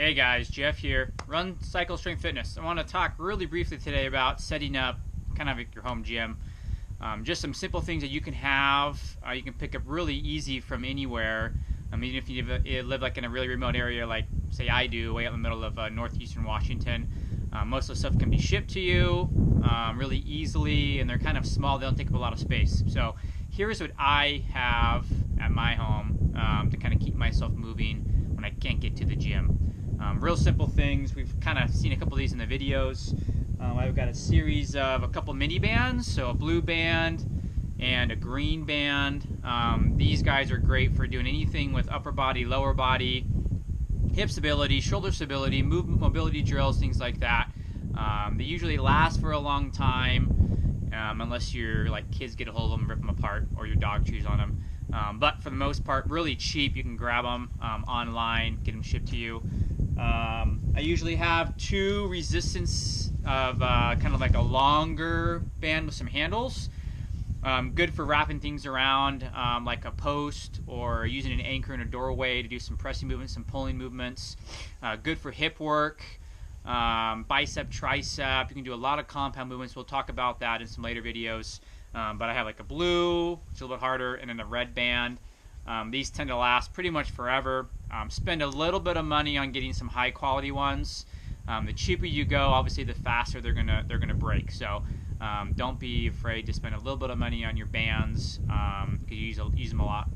Hey guys, Jeff here, Run Cycle Strength Fitness. I want to talk really briefly today about setting up kind of your home gym. Just some simple things that you can have, you can pick up really easy from anywhere. Even if you live like in a really remote area like say I do, way out in the middle of northeastern Washington. Most of the stuff can be shipped to you really easily, and they're kind of small, they don't take up a lot of space. So here's what I have at my home to kind of keep myself moving when I can't get to the gym. Real simple things. We've kind of seen a couple of these in the videos. I've got a series of a couple mini bands, so a blue band and a green band. These guys are great for doing anything with upper body, lower body, hip stability, shoulder stability, mobility drills, things like that. They usually last for a long time, unless your kids get a hold of them and rip them apart, or your dog chews on them. But for the most part, really cheap. You can grab them online, get them shipped to you. I usually have two resistance of kind of like a longer band with some handles. Good for wrapping things around like a post, or using an anchor in a doorway to do some pressing movements, some pulling movements. Good for hip work, bicep, tricep. You can do a lot of compound movements. We'll talk about that in some later videos. But I have like a blue, which is a little bit harder, and then a red band. These tend to last pretty much forever. Spend a little bit of money on getting some high quality ones. The cheaper you go, obviously the faster they're gonna break. So don't be afraid to spend a little bit of money on your bands, because you use them a lot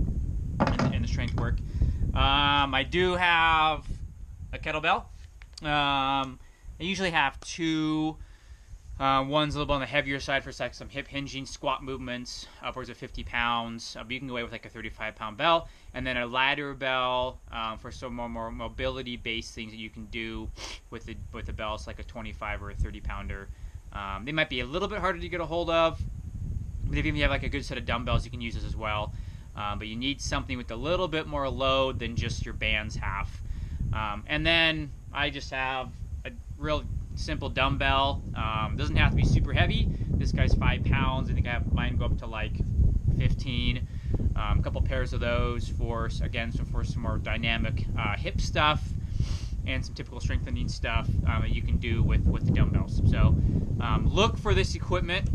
in the strength work. I do have a kettlebell. I usually have two. One's a little bit on the heavier side for some hip hinging squat movements, upwards of 50 pounds. But you can go away with like a 35-pound bell, and then a lighter bell for some more mobility-based things that you can do with the bells, like a 25 or a 30-pounder. They might be a little bit harder to get a hold of, but if you have like a good set of dumbbells, you can use this as well. But you need something with a little bit more load than just your bands have. And then I just have a real simple dumbbell. Doesn't have to be super heavy. This guy's 5 pounds. I think I have mine go up to like 15. A couple pairs of those for some more dynamic hip stuff, and some typical strengthening stuff that you can do with the dumbbells. So look for this equipment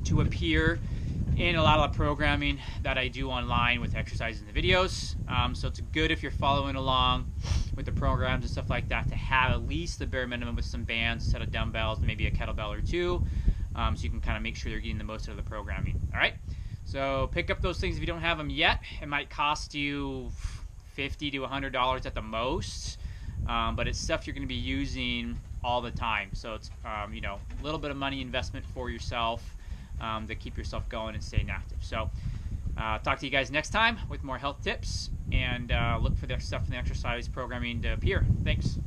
to appear in a lot of the programming that I do online with exercises and the videos. So it's good if you're following along with the programs and stuff like that, to have at least the bare minimum with some bands, a set of dumbbells, maybe a kettlebell or two, so you can kind of make sure you're getting the most out of the programming. All right, so pick up those things if you don't have them yet. It might cost you $50 to $100 at the most, but it's stuff you're going to be using all the time. So it's a little bit of money investment for yourself to keep yourself going and staying active. So talk to you guys next time with more health tips, and look for the stuff in the exercise programming to appear. Thanks.